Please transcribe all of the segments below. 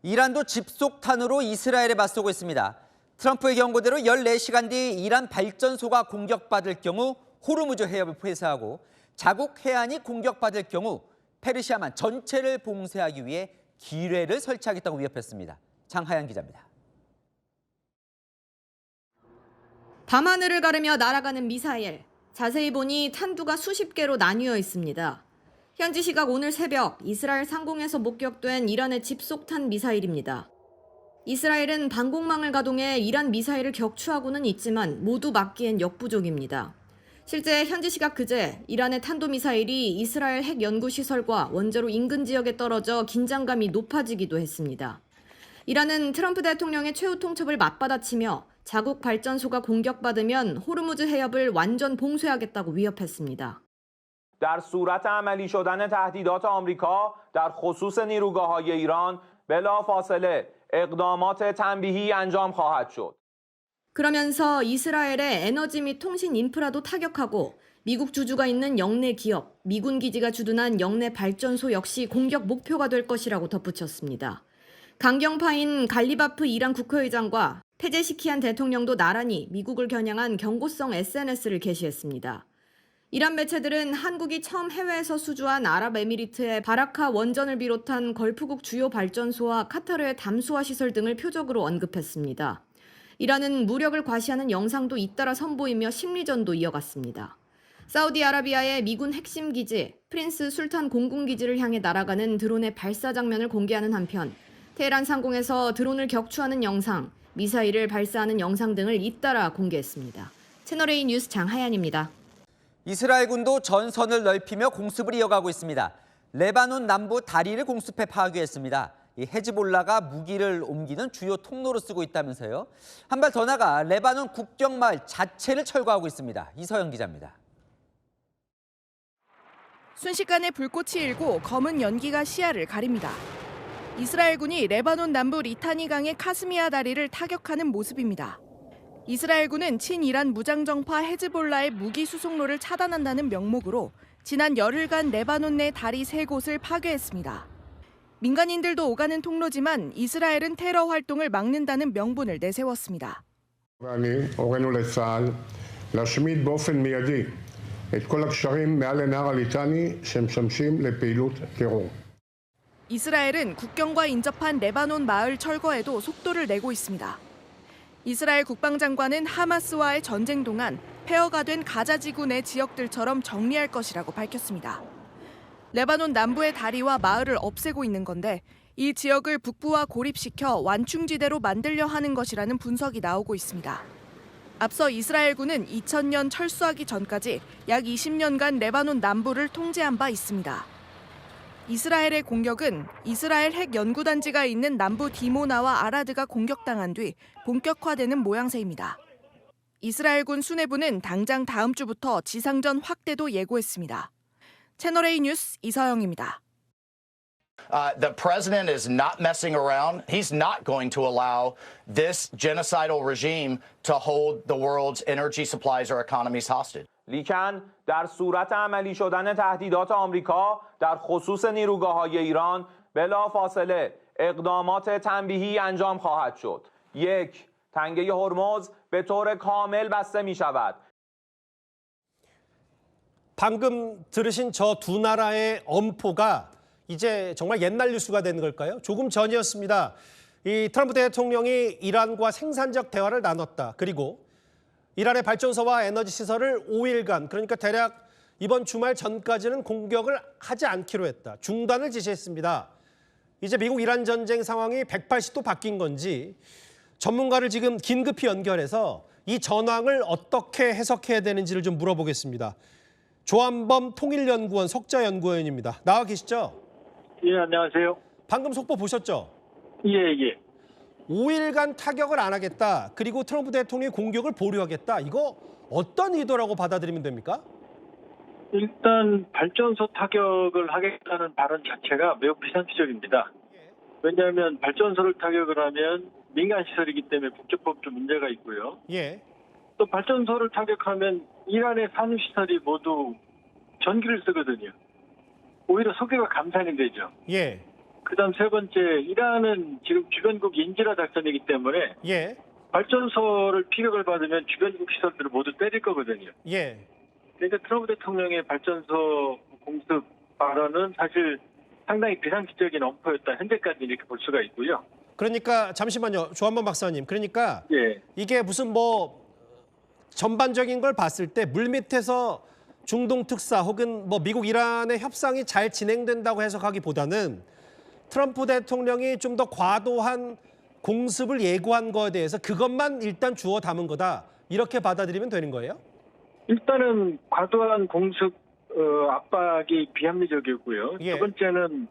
이란도 집속탄으로 이스라엘에 맞서고 있습니다. 트럼프의 경고대로 14시간 뒤 이란 발전소가 공격받을 경우 호르무즈 해협을 폐쇄하고 자국 해안이 공격받을 경우 페르시아만 전체를 봉쇄하기 위해 기뢰를 설치하겠다고 위협했습니다. 장하연 기자입니다. 밤하늘을 가르며 날아가는 미사일. 자세히 보니 탄두가 수십 개로 나뉘어 있습니다. 현지 시각 오늘 새벽 이스라엘 상공에서 목격된 이란의 집속탄 미사일입니다. 이스라엘은 방공망을 가동해 이란 미사일을 격추하고는 있지만 모두 막기엔 역부족입니다. 실제 현지 시각 그제 이란의 탄도미사일이 이스라엘 핵연구시설과 원자로 인근 지역에 떨어져 긴장감이 높아지기도 했습니다. 이란은 트럼프 대통령의 최후 통첩을 맞받아치며 자국 발전소가 공격받으면 호르무즈 해협을 완전 봉쇄하겠다고 위협했습니다. در صورت عملی شدن تهدیدات آمریکا در خصوص نیروگاه‌های ایران بلافاصله اقدامات تنبیهی انجام خواهد شد. 그러면서 이스라엘의 에너지 및 통신 인프라도 타격하고 미국 주주가 있는 영내 기업, 미군 기지가 주둔한 영내 발전소 역시 공격 목표가 될 것이라고 덧붙였습니다. 강경파인 갈리바프 이란 국회의장과 페제시키안 대통령도 나란히 미국을 겨냥한 경고성 SNS를 게시했습니다. 이란 매체들은 한국이 처음 해외에서 수주한 아랍에미리트의 바라카 원전을 비롯한 걸프국 주요 발전소와 카타르의 담수화 시설 등을 표적으로 언급했습니다. 이란은 무력을 과시하는 영상도 잇따라 선보이며 심리전도 이어갔습니다. 사우디아라비아의 미군 핵심 기지 프린스 술탄 공군기지를 향해 날아가는 드론의 발사 장면을 공개하는 한편 테헤란 상공에서 드론을 격추하는 영상, 미사일을 발사하는 영상 등을 잇따라 공개했습니다. 채널A 뉴스 장하연입니다. 이스라엘군도 전선을 넓히며 공습을 이어가고 있습니다. 레바논 남부 다리를 공습해 파괴했습니다. 이 헤즈볼라가 무기를 옮기는 주요 통로로 쓰고 있다면서요. 한 발 더 나가 레바논 국경마을 자체를 철거하고 있습니다. 이서영 기자입니다. 순식간에 불꽃이 일고 검은 연기가 시야를 가립니다. 이스라엘군이 레바논 남부 리타니 강의 카스미아 다리를 타격하는 모습입니다. 이스라엘군은 친이란 무장정파 헤즈볼라의 무기 수송로를 차단한다는 명목으로 지난 열흘간 레바논 내 다리 3곳을 파괴했습니다. 민간인들도 오가는 통로지만 이스라엘은 테러 활동을 막는다는 명분을 내세웠습니다. הורינו לצה"ל להשמיד באופן מיידי את כל הקשרים מעל לנהר הליטני שמשמשים לפעילות טרור. 이스라엘은 국경과 인접한 레바논 마을 철거에도 속도를 내고 있습니다. 이스라엘 국방장관은 하마스와의 전쟁 동안 폐허가 된 가자 지구 내 지역들처럼 정리할 것이라고 밝혔습니다. 레바논 남부의 다리와 마을을 없애고 있는 건데 이 지역을 북부와 고립시켜 완충지대로 만들려 하는 것이라는 분석이 나오고 있습니다. 앞서 이스라엘군은 2000년 철수하기 전까지 약 20년간 레바논 남부를 통제한 바 있습니다. 이스라엘의 공격은 이스라엘 핵 연구단지가 있는 남부 디모나와 아라드가 공격당한 뒤 본격화되는 모양새입니다. 이스라엘군 수뇌부는 당장 다음 주부터 지상전 확대도 예고했습니다. 채널A 뉴스 이서영입니다. The president is not messing around. He's not going to allow this genocidal regime to hold the world's energy supplies or economies hostage. لیکن در صورت عملی شدن تهدیدات آمریکا در خصوص نیروگاه‌های ایران بلافاصله اقدامات تنبیهی انجام خواهد شد. 1. تنگه هرمز به طور کامل بسته می شود. 방금 들으신 저 두 나라의 엄포가 이제 정말 옛날 뉴스가 되는 걸까요? 조금 전이었습니다. 이 트럼프 대통령이 이란과 생산적 대화를 나눴다. 그리고 이란의 발전소와 에너지 시설을 5일간, 그러니까 대략 이번 주말 전까지는 공격을 하지 않기로 했다. 중단을 지시했습니다. 이제 미국 이란 전쟁 상황이 180도 바뀐 건지 전문가를 지금 긴급히 연결해서 이 전황을 어떻게 해석해야 되는지를 좀 물어보겠습니다. 조한범 통일연구원 석좌연구원입니다. 나와 계시죠? 예, 안녕하세요. 방금 속보 보셨죠? 예. 5일간 타격을 안 하겠다. 그리고 트럼프 대통령이 공격을 보류하겠다. 이거 어떤 의도라고 받아들이면 됩니까? 일단 발전소 타격을 하겠다는 발언 자체가 매우 비상식적입니다. 왜냐하면 발전소를 타격을 하면 민간 시설이기 때문에 국제법적 문제가 있고요. 예. 또 발전소를 타격하면 이란의 산유시설이 모두 전기를 쓰거든요. 오히려 석유가 감산이 되죠. 예. 그다음 세 번째, 이란은 지금 주변국 인질화 작전이기 때문에 예. 발전소를 피격을 받으면 주변국 시설들을 모두 때릴 거거든요. 예. 그러니까 트럼프 대통령의 발전소 공습 발언은 사실 상당히 비상식적인 엄포였다. 현재까지 이렇게 볼 수가 있고요. 그러니까 잠시만요. 조한범 박사님. 그러니까 예. 이게 무슨 뭐 전반적인 걸 봤을 때 물밑에서 중동 특사 혹은 뭐 미국 이란의 협상이 잘 진행된다고 해석하기보다는 트럼프 대통령이 좀 더 과도한 공습을 예고한 거에 대해서 그것만 일단 주워 담은 거다. 이렇게 받아들이면 되는 거예요? 일단은 과도한 공습 압박이 비합리적이고요. 예. 두 번째는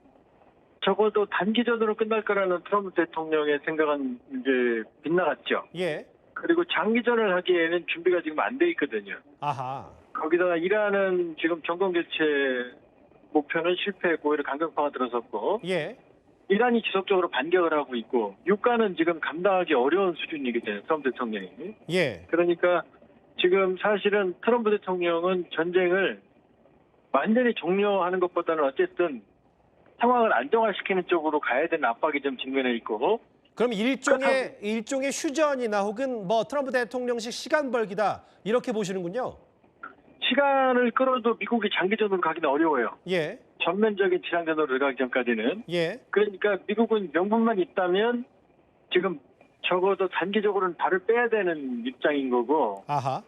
적어도 단기전으로 끝날 거라는 트럼프 대통령의 생각은 이제 빗나갔죠. 예. 그리고 장기전을 하기에는 준비가 지금 안 돼 있거든요. 아하. 거기다가 이란은 지금 정권 교체 목표는 실패했고 오히려 강경파가 들어섰고 예. 이란이 지속적으로 반격을 하고 있고 유가는 지금 감당하기 어려운 수준이거든요. 트럼프 대통령이. 예. 그러니까 지금 사실은 트럼프 대통령은 전쟁을 완전히 종료하는 것보다는 어쨌든 상황을 안정화시키는 쪽으로 가야 되는 압박이 좀 직면해 있고. 그럼 일종의 휴전이나 혹은 뭐 트럼프 대통령식 시간 벌기다. 이렇게 보시는군요. 시간을 끌어도 미국이 장기전으로 가기는 어려워요. 예. 전면적인 지상전으로 들어가기 전까지는. 예. 그러니까 미국은 명분만 있다면 지금 적어도 단기적으로는 발을 빼야 되는 입장인 거고 아하.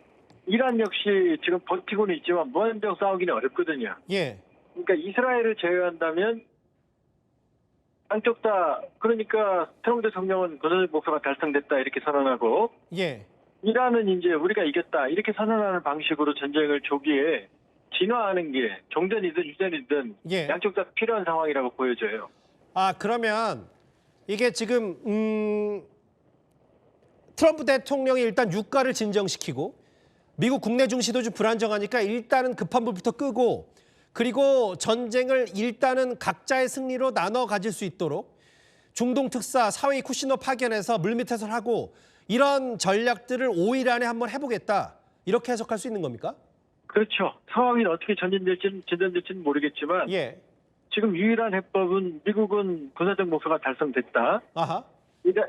이란 역시 지금 버티고는 있지만 무한정 싸우기는 어렵거든요. 예. 그러니까 이스라엘을 제외한다면 양쪽 다 그러니까 트럼프 대통령은 군사적 목표가 달성됐다 이렇게 선언하고 예. 이란은 이제 우리가 이겼다 이렇게 선언하는 방식으로 전쟁을 조기에 진화하는 게 종전이든 휴전이든 예. 양쪽 다 필요한 상황이라고 보여져요. 아, 그러면 이게 지금 트럼프 대통령이 일단 유가를 진정시키고 미국 국내 중시도 좀 불안정하니까 일단은 급한 불부터 끄고 그리고 전쟁을 일단은 각자의 승리로 나눠 가질 수 있도록 중동 특사 사회의 쿠시너 파견해서 물밑에서 하고 이런 전략들을 5일 안에 한번 해보겠다. 이렇게 해석할 수 있는 겁니까? 그렇죠. 상황이 어떻게 진전될지는 모르겠지만 예. 지금 유일한 해법은 미국은 군사적 목표가 달성됐다. 아하.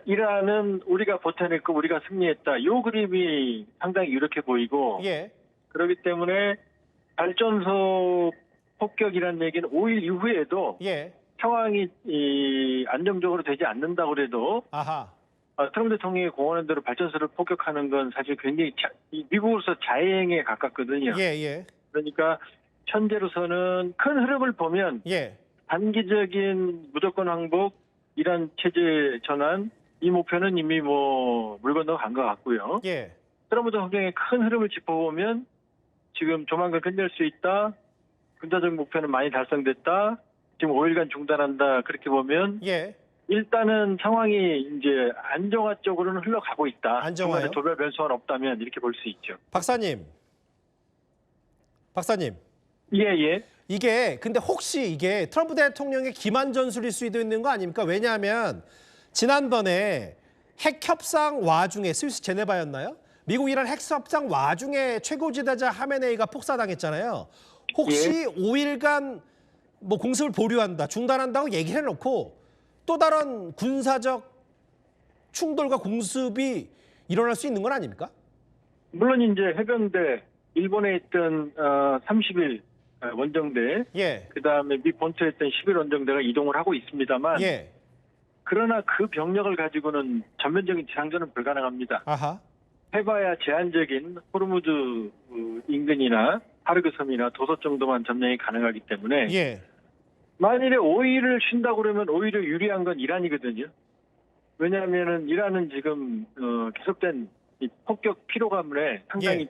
이란은 우리가 버텨냈고 우리가 승리했다. 요 그림이 상당히 유력해 보이고 예. 그렇기 때문에 발전소 폭격이라는 얘기는 5일 이후에도 예. 상황이 안정적으로 되지 않는다고 해도 아하. 트럼프 대통령이 공언한 대로 발전소를 폭격하는 건 사실 굉장히 미국으로서 자해행에 가깝거든요. 예, 예. 그러니까 현재로서는 큰 흐름을 보면 예. 단기적인 무조건 항복, 이란 체제 전환 이 목표는 이미 뭐 물 건너 간 것 같고요. 예. 트럼프 대통령의 큰 흐름을 짚어보면 지금 조만간 끝낼 수 있다. 군사적 목표는 많이 달성됐다. 지금 5일간 중단한다. 그렇게 보면 예. 일단은 상황이 이제 안정화 쪽으로는 흘러가고 있다. 안정화요? 중간에 도발 변수가 없다면 이렇게 볼 수 있죠. 박사님. 예. 이게 근데 혹시 이게 트럼프 대통령의 기만 전술일 수도 있는 거 아닙니까? 왜냐하면 지난번에 핵 협상 와중에 스위스 제네바였나요? 미국 이란 핵 협상 와중에 최고 지도자 하메네이가 폭사당했잖아요. 혹시 5일간 뭐 공습을 보류한다, 중단한다고 얘기를 해놓고 또 다른 군사적 충돌과 공습이 일어날 수 있는 건 아닙니까? 물론 이제 해병대 일본에 있던 30일 원정대, 예. 그다음에 미 본토에 있던 10일 원정대가 이동을 하고 있습니다만 예. 그러나 그 병력을 가지고는 전면적인 지상전은 불가능합니다. 아하. 해봐야 제한적인 호르무즈 인근이나 하르그 섬이나 도서 정도만 점령이 가능하기 때문에 예. 만일에 5일을 쉰다고 그러면 오히려 유리한 건 이란이거든요. 왜냐하면은 이란은 지금 계속된 이 폭격 피로감에 상당히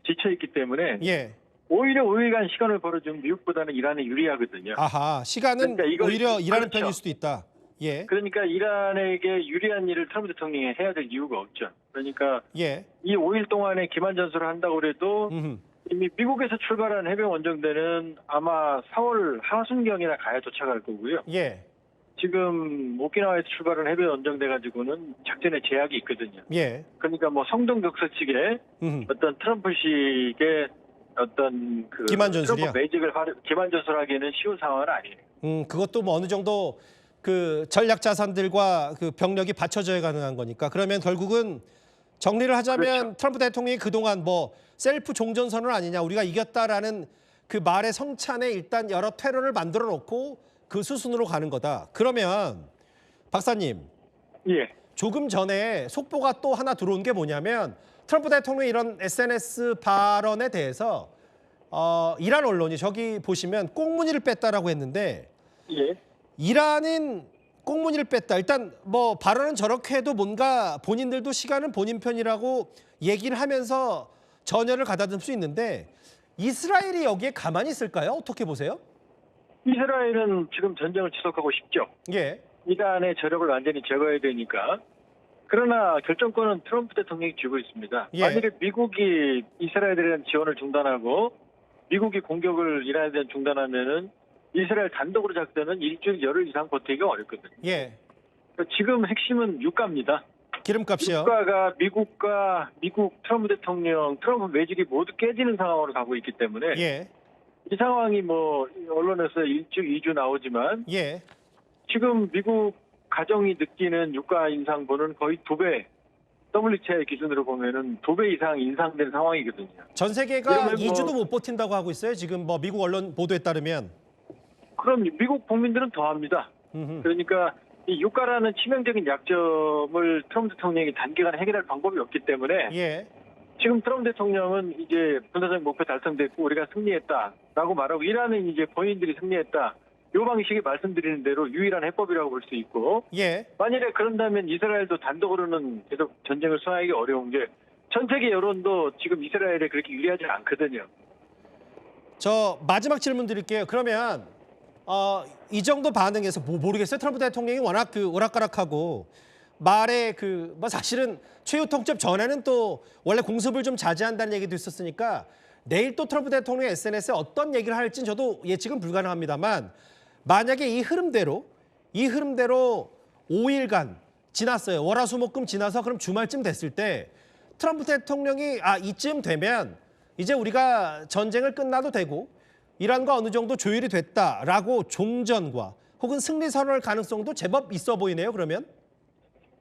지쳐있기 때문에 예. 오히려 5일간 시간을 벌어주면 미국보다는 이란이 유리하거든요. 아하. 시간은 그러니까 이걸- 오히려 일하는 그렇죠. 편일 수도 있다. 예. 그러니까 이란에게 유리한 일을 트럼프 대통령이 해야 될 이유가 없죠. 그러니까 예. 이 5일 동안에 기만 전술을 한다고 해도 음흠. 이미 미국에서 출발한 해병 원정대는 아마 4월 하순경이나 가야 도착할 거고요. 예. 지금 오키나와에서 출발한 해병 원정대 가지고는 작전에 제약이 있거든요. 예. 그러니까 뭐 성동격서식의 음흠. 어떤 트럼프식의 어떤 그 기만 전술이요? 트럼프 매직을 기만 전술하기에는 쉬운 상황은 아니에요. 그것도 뭐 어느 정도 그 전략 자산들과 그 병력이 받쳐져야 가능한 거니까. 그러면 결국은 정리를 하자면 그렇죠. 트럼프 대통령이 그동안 뭐 셀프 종전선언 아니냐, 우리가 이겼다라는 그 말의 성찬에 일단 여러 퇴로를 만들어 놓고 그 수순으로 가는 거다. 그러면 박사님, 예. 조금 전에 속보가 또 하나 들어온 게 뭐냐면 트럼프 대통령의 이런 SNS 발언에 대해서 이란 언론이 저기 보시면 꽁무니를 뺐다라고 했는데 예. 이란은 꽁무니를 뺐다. 일단 뭐 발언은 저렇게 해도 뭔가 본인들도 시간은 본인 편이라고 얘기를 하면서 전열을 가다듬을 수 있는데 이스라엘이 여기에 가만히 있을까요? 어떻게 보세요? 이스라엘은 지금 전쟁을 지속하고 싶죠. 예. 이란의 저력을 완전히 제거해야 되니까. 그러나 결정권은 트럼프 대통령이 쥐고 있습니다. 예. 만약에 미국이 이스라엘에 대한 지원을 중단하고 미국이 공격을 이란에 대한 중단하면은 이스라엘 단독으로 작전은 일주일 열흘 이상 버티기가 어렵거든요. 예. 지금 핵심은 유가입니다. 기름값이요. 유가가 미국 트럼프 대통령, 트럼프 매직이 모두 깨지는 상황으로 가고 있기 때문에 예. 이 상황이 뭐 언론에서 1주, 2주 나오지만 예. 지금 미국 가정이 느끼는 유가 인상분은 거의 2배, WTI 기준으로 보면은 2배 이상 인상된 상황이거든요. 전 세계가 그러면 2주도 못 버틴다고 하고 있어요. 지금 뭐 미국 언론 보도에 따르면. 그럼 미국 국민들은 더합니다. 그러니까 이 유가라는 치명적인 약점을 트럼프 대통령이 단기간에 해결할 방법이 없기 때문에 예. 지금 트럼프 대통령은 이제 군사적 목표 달성됐고 우리가 승리했다라고 말하고 이란은 이제 본인들이 승리했다. 이 방식이 말씀드리는 대로 유일한 해법이라고 볼 수 있고 예. 만일에 그런다면 이스라엘도 단독으로는 계속 전쟁을 수행하기 어려운 게 전 세계 여론도 지금 이스라엘에 그렇게 유리하지 않거든요. 저 마지막 질문 드릴게요. 그러면 이 정도 반응에서 모르겠어요. 트럼프 대통령이 워낙 그 오락가락하고 말에 뭐 사실은 최후 통첩 전에는 또 원래 공습을 좀 자제한다는 얘기도 있었으니까 내일 또 트럼프 대통령의 SNS에 어떤 얘기를 할지는 저도 예측은 불가능합니다만 만약에 이 흐름대로 5일간 지났어요. 월화수목금 지나서 그럼 주말쯤 됐을 때 트럼프 대통령이 이쯤 되면 이제 우리가 전쟁을 끝나도 되고 이란과 어느 정도 조율이 됐다라고 종전과 혹은 승리 선언할 가능성도 제법 있어 보이네요. 그러면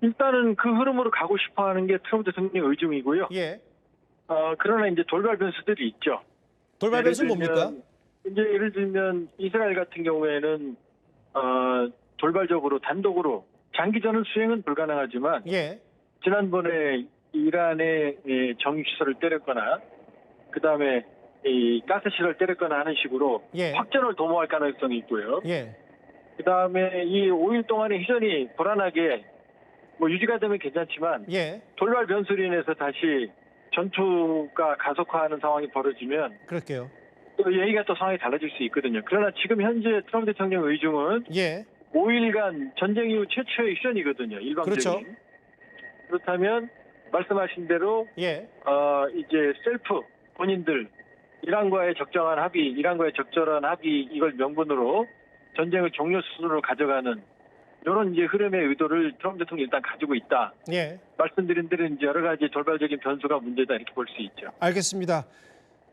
일단은 그 흐름으로 가고 싶어하는 게 트럼프 대통령의 의중이고요. 예. 그러나 이제 돌발 변수들이 있죠. 돌발 변수 뭡니까? 이제 예를 들면 이스라엘 같은 경우에는 돌발적으로 단독으로 장기전은 수행은 불가능하지만 예. 지난번에 이란의 정유시설을 때렸거나 그다음에 이 가스실을 때렸거나 하는 식으로 예. 확전을 도모할 가능성이 있고요. 예. 그다음에 이 5일 동안의 휴전이 불안하게 뭐 유지가 되면 괜찮지만 예. 돌발 변수로 인해서 다시 전투가 가속화하는 상황이 벌어지면 그럴게요. 또 얘기가 또 상황이 달라질 수 있거든요. 그러나 지금 현재 트럼프 대통령 의중은 예. 5일간 전쟁 이후 최초의 휴전이거든요. 일방적인. 그렇죠. 그렇다면 말씀하신 대로 예. 이제 셀프 본인들 이란과의 적절한 합의 이걸 명분으로 전쟁을 종료 수순으로 가져가는 이런 이제 흐름의 의도를 트럼프 대통령이 일단 가지고 있다. 예. 말씀드린 대로 이제 여러 가지 돌발적인 변수가 문제다 이렇게 볼 수 있죠. 알겠습니다.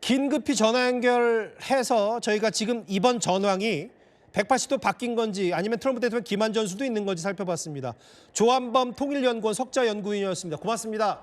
긴급히 전화 연결해서 저희가 지금 이번 전황이 180도 바뀐 건지 아니면 트럼프 대통령 기만 전수도 있는 건지 살펴봤습니다. 조한범 통일연구원 석좌연구위원이었습니다. 고맙습니다.